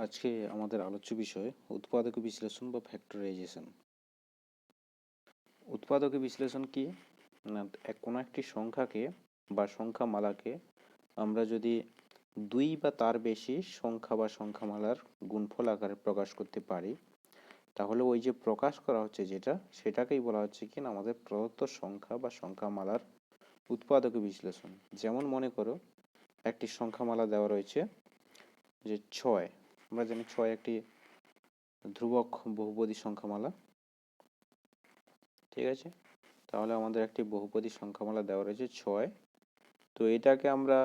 আজকে আমাদের আলোচ্য বিষয় উৎপাদক বিশ্লেষণ বা ফ্যাক্টরাইজেশন। উৎপাদক বিশ্লেষণ কি না, কোনো একটি সংখ্যাকে বা সংখ্যামালাকে আমরা যদি দুই বা তার বেশি সংখ্যা বা সংখ্যামালার গুণফল আকারে প্রকাশ করতে পারি, তাহলে ওই যে প্রকাশ করা হচ্ছে সেটাকেই বলা হচ্ছে কি না আমাদের প্রদত্ত সংখ্যা বা সংখ্যামালার উৎপাদক বিশ্লেষণ। যেমন মনে করো একটি সংখ্যামালা দেওয়া রয়েছে যে 6। আমরা জানি 6 একটি ধ্রুবক বহুপদী সংখ্যামালা, ঠিক আছে। তাহলে আমাদের একটি বহুপদী সংখ্যামালা দেওয়া রয়েছে 6। তো এটাকে আমরা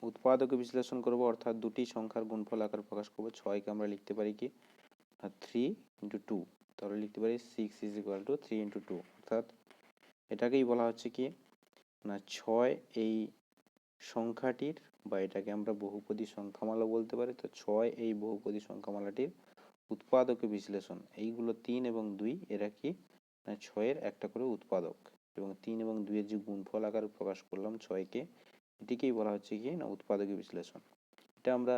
উৎপাদকে বিশ্লেষণ করব, অর্থাৎ দুটি সংখ্যার গুণফল আকারে প্রকাশ করব। 6কে আমরা লিখতে পারি কি 3 × 2, তাহলে লিখতে পারি 6 = 3 × 2, অর্থাৎ এটাকেই বলা হচ্ছে কি না 6 এই সংখ্যাটির, বা এটাকে আমরা বহুপদী সংখ্যামালা বলতে পারি। তো 6 এই বহুপদী সংখ্যামালাটির উৎপাদকে বিশ্লেষণ। এইগুলো 3 এবং 2 এরা কি 6-এর একটা করে উৎপাদক, এবং 3 এবং 2-এর যে গুণফল আকারে প্রকাশ করলাম 6কে, এটিকেই বলা হচ্ছে কি না উৎপাদকে বিশ্লেষণ। এটা আমরা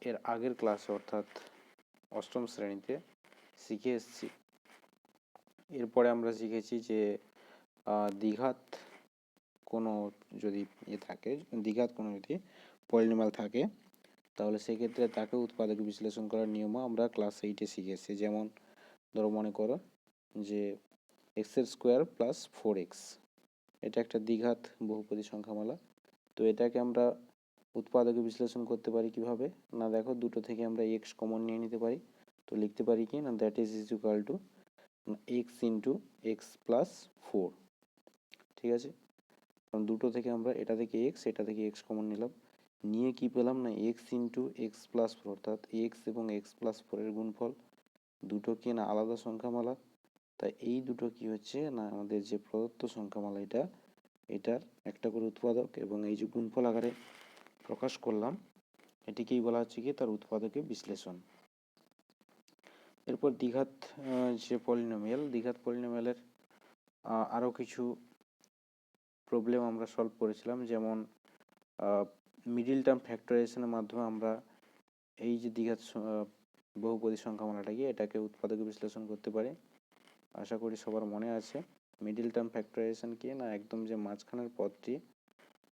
এর আগের ক্লাসে অর্থাৎ 8ম শ্রেণীতে শিখে এসেছি। এরপরে আমরা শিখেছি যে দ্বিঘাত কোনো যদি থাকে, দ্বিঘাত কোনো যদি পলিনোমিয়াল থাকে, তাহলে সেক্ষেত্রে তাকে উৎপাদক বিশ্লেষণ করার নিয়মও আমরা ক্লাস 8-এ শিখেছি। যেমন ধরো মনে করো যে x² + 4x, এটা একটা দ্বিঘাত বহুপদী সংখ্যামালা। তো এটাকে আমরা উৎপাদকে বিশ্লেষণ করতে পারি কিভাবে না, দেখো দুটো থেকে আমরা x কমন নিয়ে নিতে পারি। তো লিখতে পারি কি না that is equal to x × x + 4, ঠিক আছে। কারণ দুটো থেকে আমরা এটা থেকে x এটা থেকে x কমন নিলাম, নিয়ে কি পেলাম না x × x + 4, অর্থাৎ x এবং x + 4 এর গুণফল। দুটো কি না আলাদা সংখ্যামালা, তাই এই দুটো কি হচ্ছে না আমাদের যে প্রদত্ত সংখ্যামালা এটার একটা করে উৎপাদক, এবং এই যে গুণফল আকারে প্রকাশ করলাম এটিকেই বলা হচ্ছে কি তার উৎপাদকে বিশ্লেষণ। এরপর দ্বিঘাত যে পলিনোমিয়াল, দ্বিঘাত পলিনোমিয়ালের আরও কিছু প্রবলেম আমরা সলভ করেছিলাম। যেমন মিডিল টার্ম ফ্যাক্টরাইজেশনের মাধ্যমে আমরা এই যে দ্বিঘাত বহুপদী সংখ্যামালাটাকে এটাকে উৎপাদকে বিশ্লেষণ করতে পারি। আশা করি সবার মনে আছে মিডিল টার্ম ফ্যাক্টরাইজেশন কি না, একদম যে মাঝখানের পদটি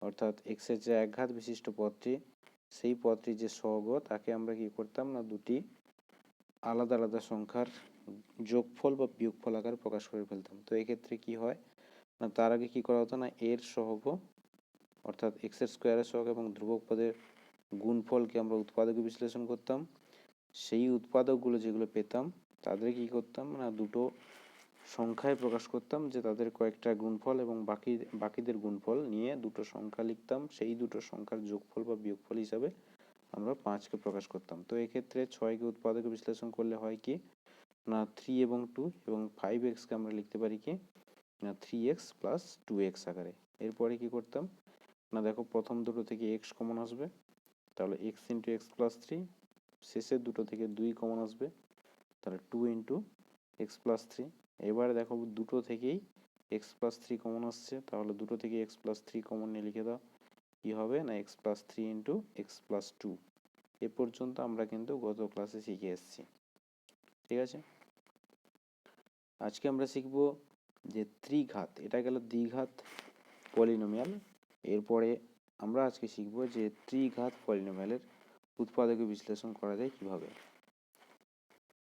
অর্থাৎ এক্সের যে একঘাত বিশিষ্ট পদটি, সেই পদটি যে সহগ তাকে আমরা কি করতাম না দুটি আলাদা আলাদা সংখ্যার যোগফল বা বিয়োগফল আকারে প্রকাশ করে ফেলতাম। তো এক্ষেত্রে কি হয় না, তার আগে কি করা হতো না এর সহগ অর্থাৎ x² সহগ এবং ধ্রুবক পদের গুণফলকে আমরা উৎপাদকে বিশ্লেষণ করতাম। সেই উৎপাদকগুলো যেগুলো পেতাম তাদের কি করতাম না দুটো সংখ্যায় প্রকাশ করতাম, যে তাদের কয়েকটা গুণফল এবং বাকিদের গুণফল নিয়ে দুটো সংখ্যা লিখতাম। সেই দুটো সংখ্যার যোগফল বা বিয়োগফল হিসাবে আমরা 5কে প্রকাশ করতাম। তো এক্ষেত্রে 6কে উৎপাদকে বিশ্লেষণ করলে হয় কি না 3 এবং 2 এবং 5xকে আমরা লিখতে পারি কি না 3x + 2x আকারে। এরপরে কি করতাম না, দেখো প্রথম দুটো থেকে x কমন আসবে, তাহলে x × x + 3, শেষের দুটো থেকে 2 কমন আসবে, তাহলে 2 × x + 3। এবারে দেখো দুটো থেকেই x + 3 কমন আসছে, তাহলে দুটো থেকে x + 3 কমন নিয়ে লিখে দাও, কি হবে না x + 3 × x + 2। এ পর্যন্ত আমরা কিন্তু গত ক্লাসে শিখে এসেছি, ঠিক আছে। আজকে আমরা শিখব যে ত্রিঘাত, এটা গেল দ্বিঘাত পলিনোমিয়াল। এরপরে আমরা আজকে শিখব যে ত্রিঘাত পলিনোমিয়ালের উৎপাদকে বিশ্লেষণ করা যায় কিভাবে।